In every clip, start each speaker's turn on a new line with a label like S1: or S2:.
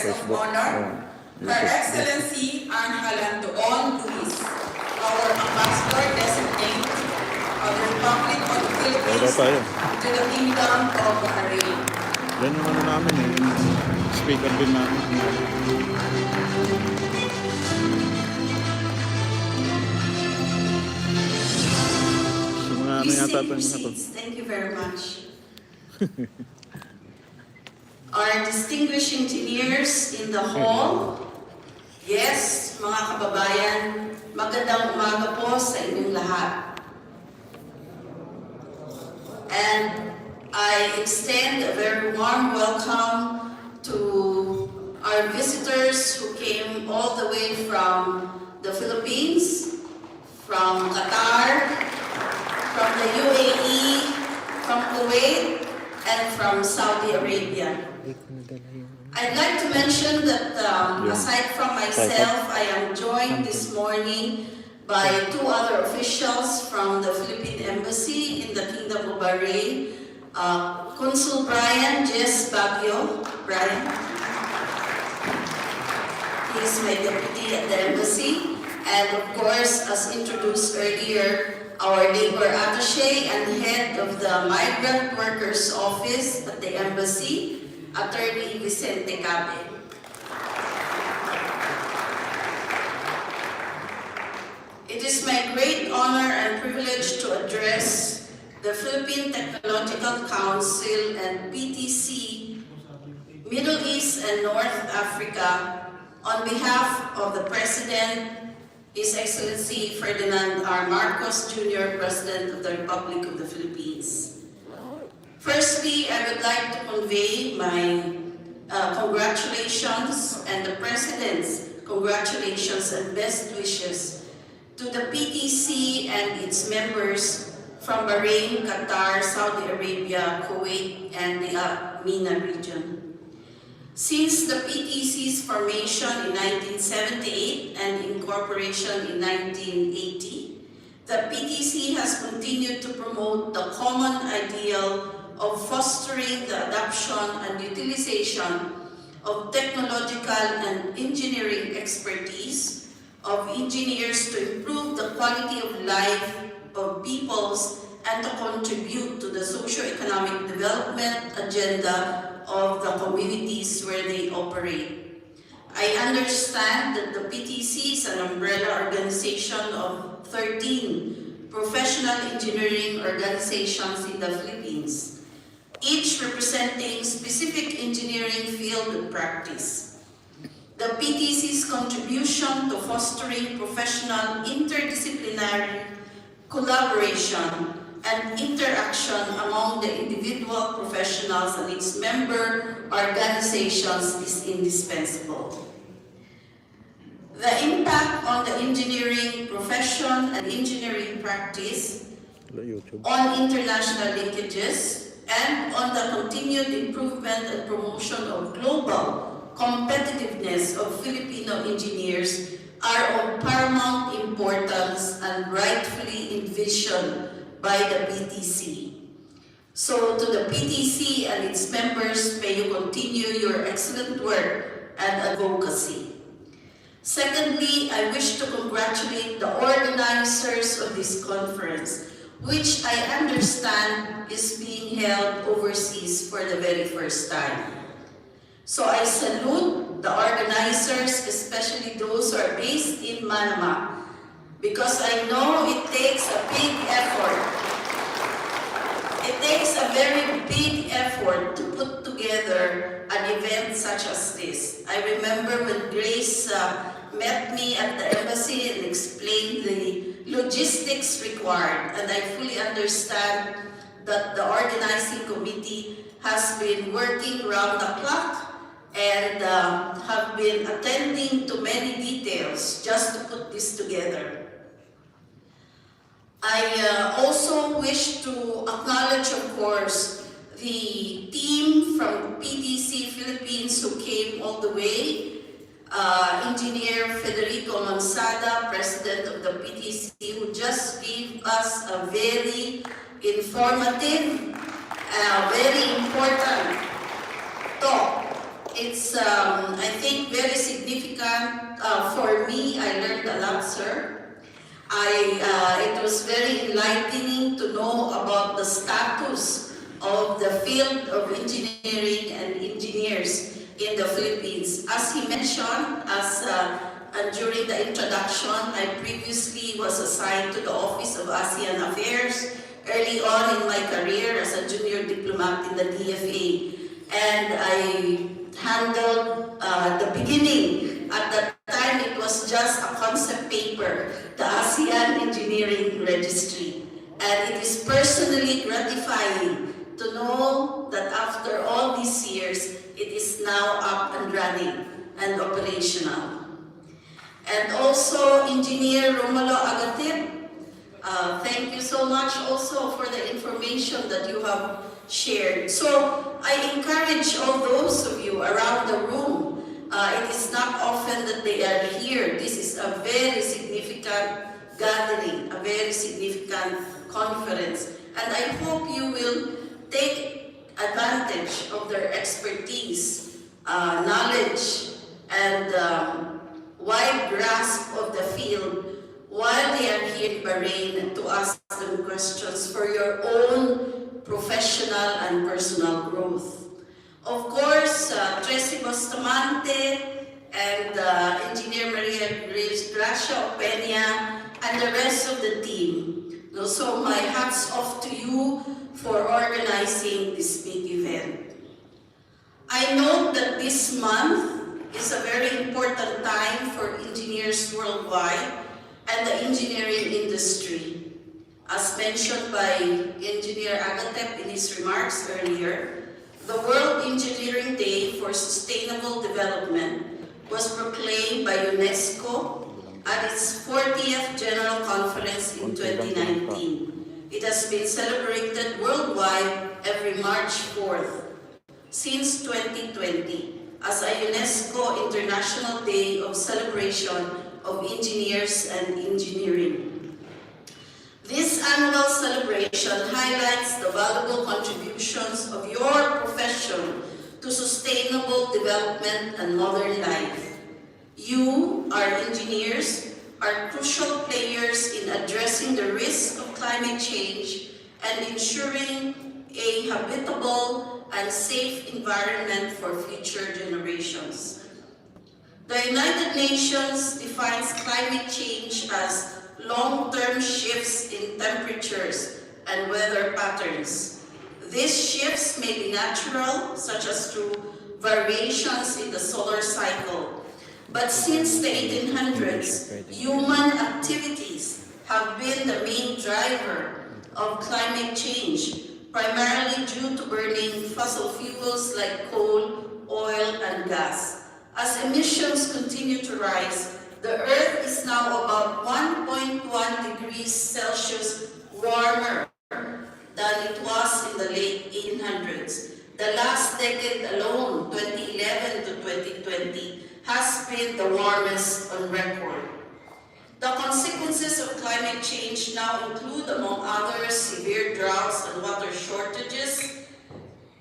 S1: guest of honor, Her Excellency Anne Doon Luis, our Ambassador Designate of the Republic of the Philippines to the Kingdom of Bahrain.
S2: Yan yung ano namin eh, yung speaker din namin.
S1: Thank you very much. Our distinguished engineers in the hall, yes, mga kababayan, magandang umaga po sa inyong lahat. And I extend a very warm welcome to our visitors who came all the way from the Philippines, from Qatar, from the UAE, from Kuwait, and from Saudi Arabia. I'd like to mention that aside from myself, I am joined this morning by two other officials from the Philippine Embassy in the Kingdom of Bahrain, Consul Brian Jess Baguio. Brian, he is my deputy at the embassy, and of course, as introduced earlier, our labor attaché and head of the Migrant Workers Office at the embassy, Attorney Vicente Cabe. It is my great honor and privilege to address the Philippine Technological Council and PTC, Middle East and North Africa, on behalf of the President, His Excellency Ferdinand R. Marcos Jr., President of the Republic of the Philippines. Firstly, I would like to convey my congratulations and the President's congratulations and best wishes to the PTC and its members from Bahrain, Qatar, Saudi Arabia, Kuwait, and the MENA region. Since the PTC's formation in 1978 and incorporation in 1980, the PTC has continued to promote the common ideal of fostering the adoption and utilization of technological and engineering expertise of engineers to improve the quality of life of peoples and to contribute to the socio-economic development agenda of the communities where they operate. I understand that the PTC is an umbrella organization of 13 professional engineering organizations in the Philippines, each representing specific engineering field of practice. The PTC's contribution to fostering professional interdisciplinary collaboration and interaction among the individual professionals and its member organizations is indispensable. The impact on the engineering profession and engineering practice, on international linkages, and on the continued improvement and promotion of global competitiveness of Filipino engineers are of paramount importance and rightfully envisioned by the PTC. So to the PTC and its members, may you continue your excellent work and advocacy. Secondly, I wish to congratulate the organizers of this conference, which I understand is being held overseas for the very first time. So I salute the organizers, especially those who are based in Manama, because I know it takes a big effort. It takes a very big effort to put together an event such as this. I remember when Grace met me at the embassy and explained the logistics required, and I fully understand that the organizing committee has been working round the clock and have been attending to many details just to put this together. I also wish to acknowledge, of course, the team from PTC Philippines who came all the way. Engineer Federico Mansada, President of the PTC, who just gave us a very informative, very important talk It's, I think, very significant for me. I learned a lot, sir. It was very enlightening to know about the status of the field of engineering and engineers in the Philippines. As he mentioned, during the introduction, I previously was assigned to the Office of ASEAN Affairs early on in my career as a junior diplomat in the DFA. And I handled the beginning. At that time, it was just a concept paper, the ASEAN Engineering Registry. And it is personally gratifying to know that after all these years, it is now up and running and operational. And also, Engineer Romulo Agatip, thank you so much also for the information that you have shared. So I encourage all those of you around the room. It is not often that they are here. This is a very significant gathering, a very significant conference. And I hope you will take advantage of their expertise, knowledge, and wide grasp of the field while they are here in Bahrain to ask them questions for your own professional and personal growth. Of course, Tracy Bustamante and Engineer Maria Gracia Opeña and the rest of the team. So my hats off to you for organizing this big event. I know that this month is a very important time for engineers worldwide and the engineering industry. As mentioned by Engineer Agatep in his remarks earlier, the World Engineering Day for Sustainable Development was proclaimed by UNESCO at its 40th General Conference in 2019. It has been celebrated worldwide every March 4th since 2020 as a UNESCO International Day of Celebration of Engineers and Engineering. This annual celebration highlights the valuable contributions of your profession to sustainable development and modern life. You, our engineers, are crucial players in addressing the risk of climate change and ensuring a habitable and safe environment for future generations. The United Nations defines climate change as long-term shifts in temperatures and weather patterns. These shifts may be natural, such as through variations in the solar cycle. But since the 1800s, human activities have been the main driver of climate change, primarily due to burning fossil fuels like coal, oil, and gas. As emissions continue to rise, the Earth is now about 1.1 degrees Celsius warmer than it was in the late 1800s. The last decade alone, 2011 to 2020, has been the warmest on record. The consequences of climate change now include, among others, severe droughts and water shortages,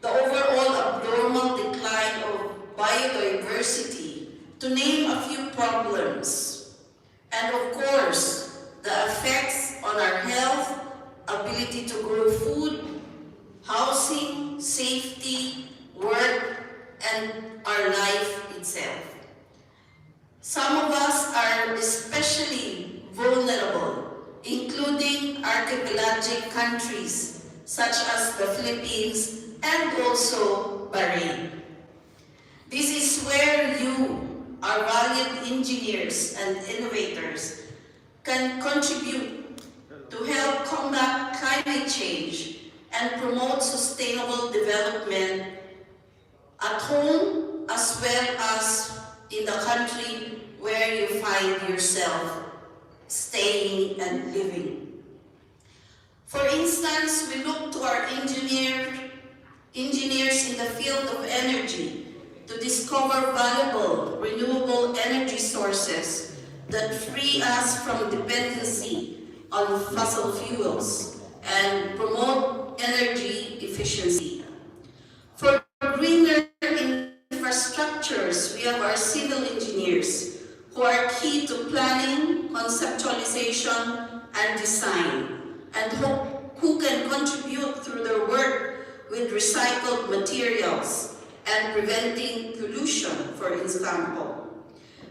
S1: the overall abnormal decline of biodiversity, to name a few problems. And of course, the effects on our health, ability to grow food, housing, safety, work, and our life itself. Some of us are especially vulnerable, including archipelagic countries such as the Philippines and also Bahrain. This is where you, our valued engineers and innovators, can contribute to help combat climate change and promote sustainable development at home as well as in the country where you find yourself staying and living. For instance, we look to our engineers in the field of energy to discover valuable renewable energy sources that free us from dependency on fossil fuels and promote energy efficiency. For greener infrastructures, we have our civil engineers who are key to planning, conceptualization, and design, and who can contribute through their work with recycled materials and preventing pollution, for example.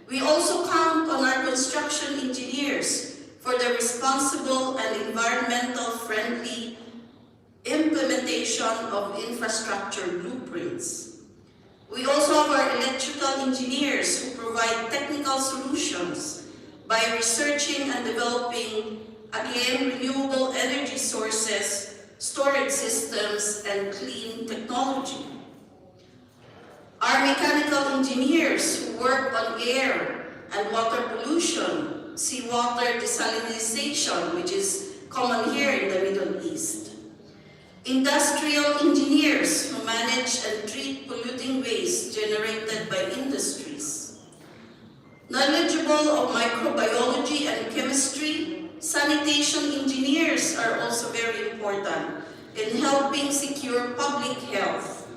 S1: We also count on our construction engineers for the responsible and environmental friendly implementation of infrastructure blueprints. We also have our electrical engineers who provide technical solutions by researching and developing, again, renewable energy sources, storage systems, and clean technology. Our mechanical engineers who work on air and water pollution, seawater desalination, which is common here in the Middle East. Industrial engineers who manage and treat polluting waste generated by industries. Knowledgeable of microbiology and chemistry, sanitation engineers are also very important in helping secure public health.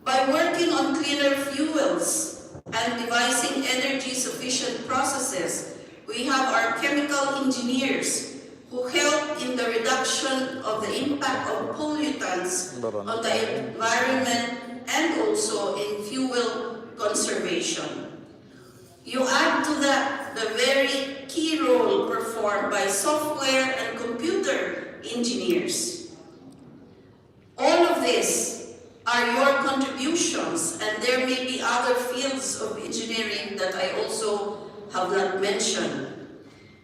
S1: By working on cleaner fuels and devising energy-sufficient processes, we have our chemical engineers who help in the reduction of the impact of pollutants on the environment and also in fuel conservation. You add to that the very key role performed by software and computer engineers. All of this are your contributions, and there may be other fields of engineering that I also have not mentioned.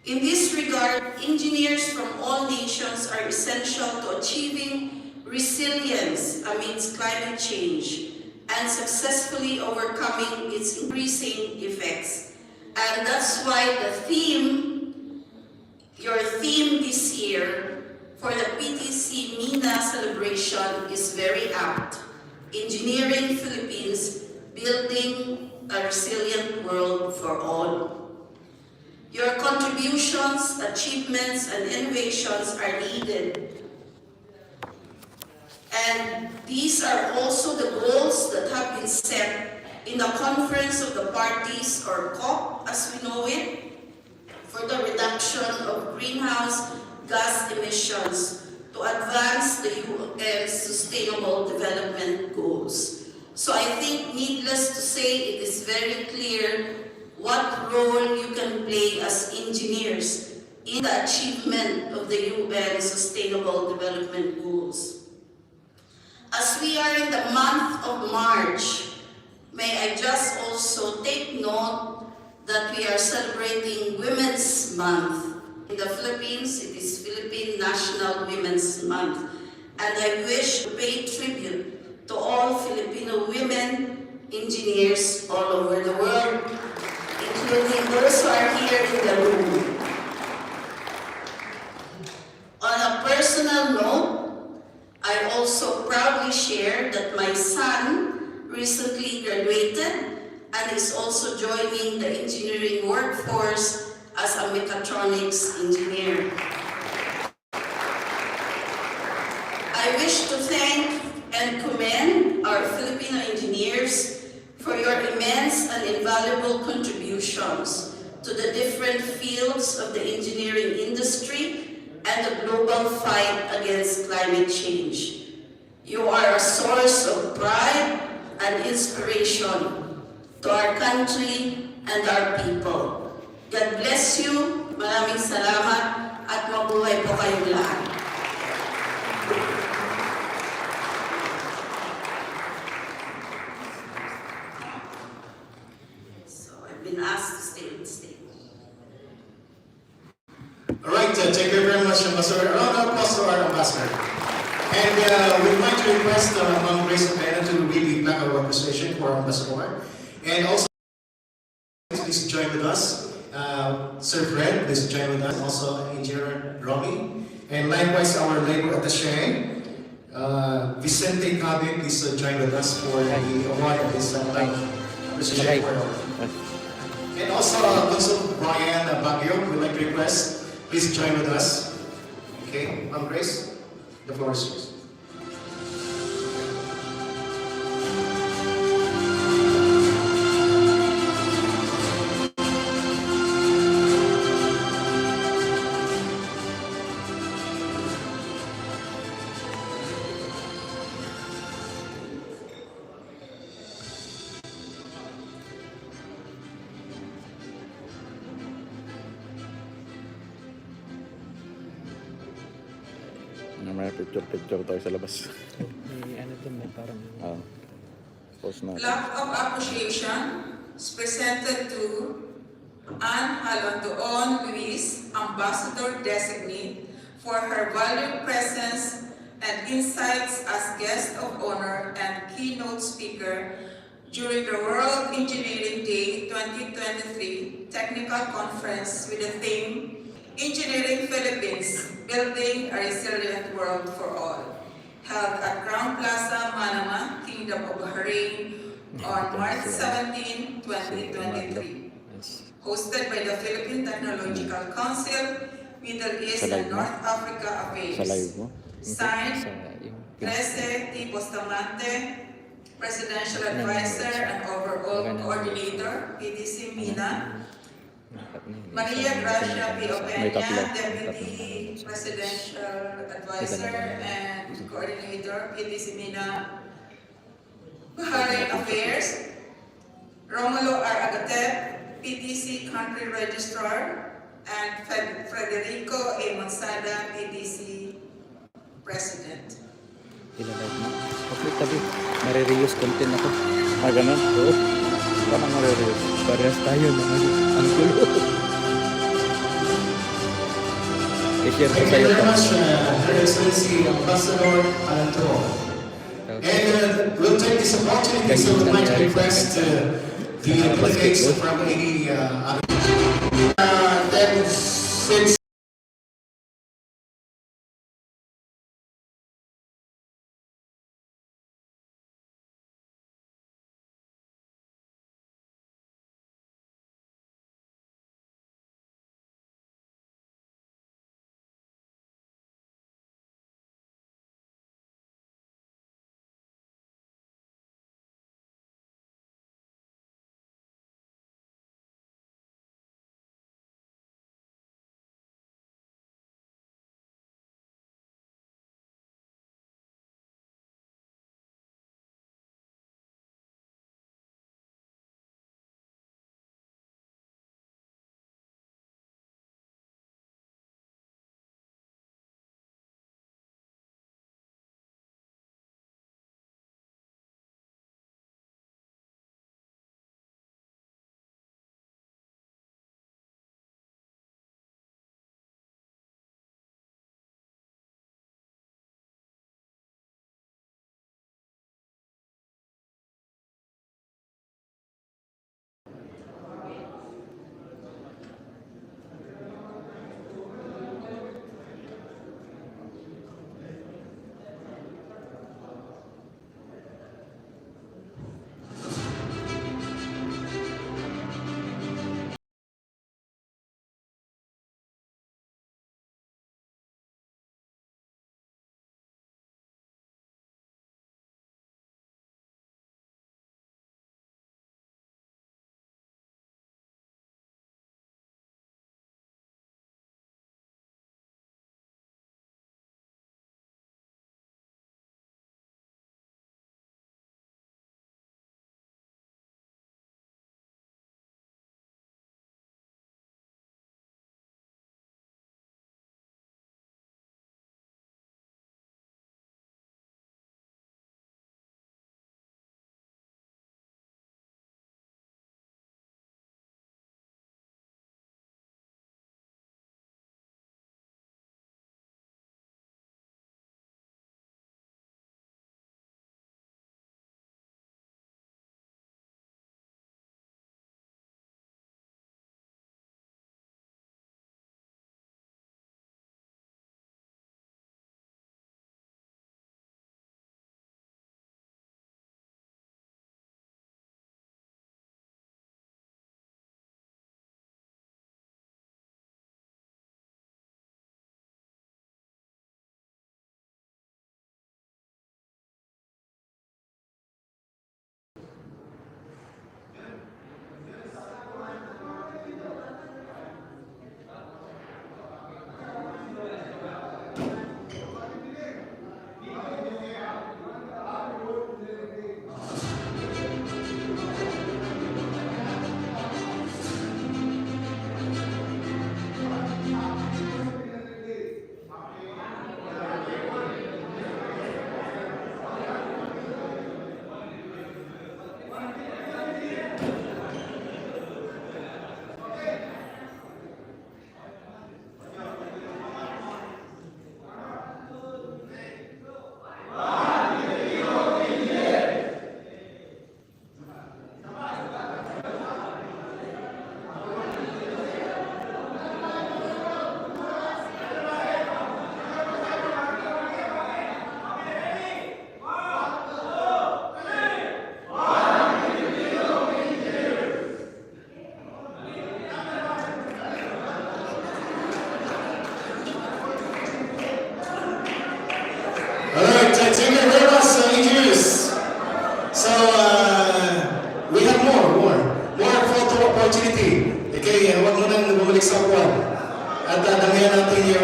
S1: In this regard, engineers from all nations are essential to achieving resilience amidst climate change and successfully overcoming its increasing effects. And that's why your theme this year for the PTC MENA celebration is very apt. Engineering Philippines, building a resilient world for all. Your contributions, achievements, and innovations are needed. And these are also the goals that have been set in the Conference of the Parties, or COP as we know it, for the reduction of greenhouse gas emissions to advance the UN's Sustainable Development Goals. So I think, needless to say, it is very clear what role you can play as engineers in the achievement of the UN Sustainable Development Goals. As we are in the month of March, may I just also take note that we are celebrating Women's Month. In the Philippines, it is Philippine National Women's Month. And I wish to pay tribute to all Filipino women engineers all over the world, including those who are here in the room. On a personal note, I also proudly share that my son recently graduated and is also joining the engineering workforce as a mechatronics engineer. I wish to thank and commend our Filipino engineers for your immense and invaluable contributions to the different fields of the engineering industry and the global fight against climate change. You are a source of pride and inspiration to our country and our people. God bless you. Maraming salamat at mabuhay po kayong lahat. So I've been asked to stay on stage.
S3: All right, thank you very much, Ambassador. A round of applause to our ambassador. And we'd like to request Ma'am Grace Pena to read the plaque of appreciation for our ambassador. And also, please join with us. Sir Fred, please join with us. Also, Engineer Romy. And likewise, our labor attaché, Vicente Cabe, please join with us for the award of this appreciation for our. And also, Consul Brian Baguio, we'd like to request, please join with us. Okay, Ma'am Grace, the floor is yours.
S2: May picture tayo sa labas.
S4: May ano dun, may parang...
S2: Post natin.
S1: Plaque of appreciation is presented to Anne Halandoon Luis, Ambassador Designate, for her valued presence and insights as guest of honor and keynote speaker during the World Engineering Day 2023 Technical Conference with the theme Engineering Philippines, Building a Resilient World for All, held at Crown Plaza, Manama, Kingdom of Bahrain on March 17, 2023. Hosted by the Philippine Technological Council, Middle East and North Africa
S2: Sa live
S1: Affairs.
S2: mo?
S1: Signed,
S4: Sa yung...
S1: 13 T. Bustamante, Presidential Advisor and Overall Coordinator, PTC Mina. Maria Gracia P.
S2: May tatlo.
S1: Opeña, Deputy Presidential Advisor and Coordinator, PTC Mina. Bahrain Affairs, Romulo R. Agatep, PTC Country Registrar, and Federico A. Monsada, PTC President.
S4: Ilalive mo. Okay, tabi. Nare-reuse content ako.
S2: Ganun?
S4: Oo.
S2: Paano mo re-release?
S4: Parehas tayo ng ano. Ang gulo. I-share ko
S3: Thank you
S4: sa'yo
S3: very
S4: to.
S3: much, Her Excellency Ambassador Alantuo. And we'll take this opportunity so we'd like to request the delegates from any other. Then since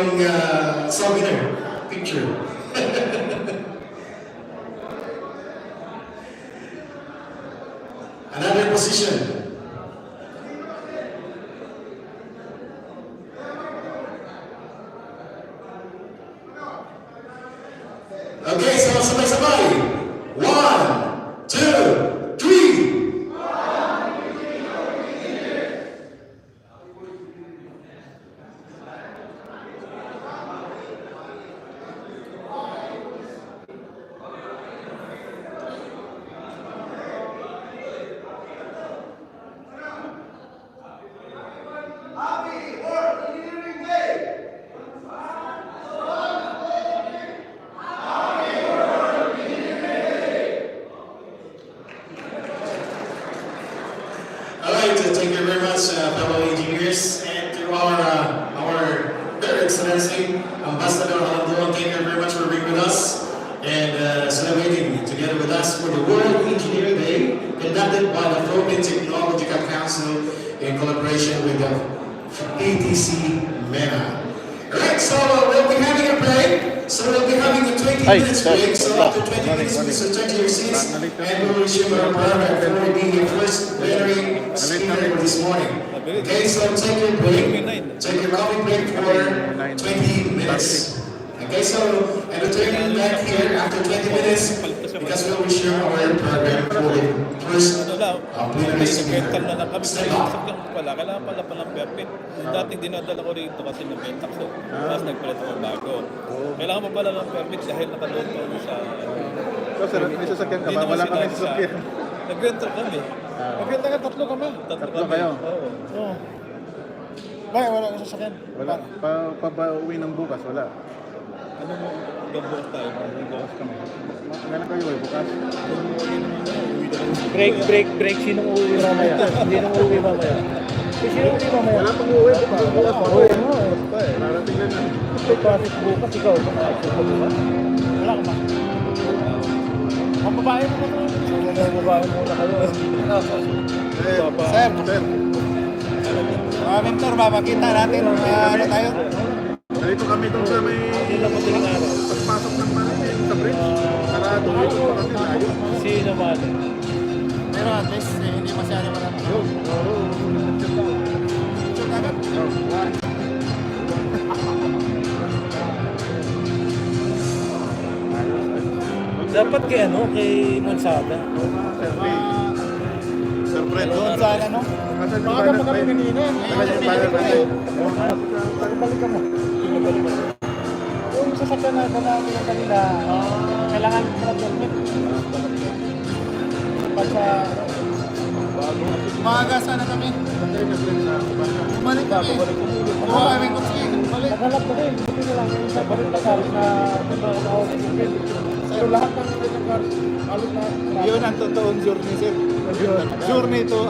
S3: yung souvenir picture. Another position. Okay, so sabay-sabay. 1, 2, 3. Alright, thank you very much, fellow engineers, and to our Very Excellency Ambassador Alandon. Thank you very much for being with us and celebrating together with us for the World Engineering Day conducted by the Philippine Technological Council in collaboration with the PTC MENA. Alright, so we'll be having a break. So we'll be having a 20 minutes break. So after 20 minutes, please return to your seats and we'll resume our program for the first plenary speaker for this morning. Okay, so take your break. Take your coffee break for 20 minutes. Okay, so and returning back here after 20 minutes because we'll resume our program for the first plenary speaker. Step up.
S5: Kailangan pala palang permit. Yung dating dinadala ko rito kasi nag-bentak ko. Tapos nagpalit ako bago. Kailangan pa pala ng permit dahil nakaload pa ako sa...
S2: So, sir, may sasakyan ka ba? Wala kami sasakyan.
S5: Nag-rental kami.
S2: Nag-renta ka, tatlo kami. Tatlo kayo?
S5: Oo.
S2: Bakit wala kang sasakyan? Wala. Pa-uwi ng bukas, wala.
S5: Ano mo? Gabukas tayo. Gabukas kami.
S2: Kailan kayo eh, bukas?
S4: Break. Sinong uuwi mamaya? Sinong uuwi mamaya? Sino uuwi mamaya?
S2: Wala pang uuwi bukas. Wala pang uuwi. Narating na na.
S4: May traffic bukas, ikaw. Bukas? Wala ka ba? Ang babae mo na ito. Ang babae mo na kayo.
S2: Sir.
S5: Mentor, papakita natin. Ano tayo?
S2: Narito kami doon sa may pagpasok ng Manama sa bridge. Sarado dito pa kasi layo.
S4: Sino man?
S5: Pero at least hindi masyado marami.
S4: Dapat kay kay Monsada.
S2: Sir Fred,
S5: Doon sa ano?
S2: Baka pa kami kanina.
S4: Balik ka mo. Yung sasakyan na yung kanila, kailangan mo na permit. Pag sa...
S5: Umaga sana kami. Bumalik kami. Bumalik kami.
S4: Naghanap na rin. Buti na lang yung sa balik na sabi na pero lahat ng halos na...
S2: Yun ang totoong journey, sir. Journey to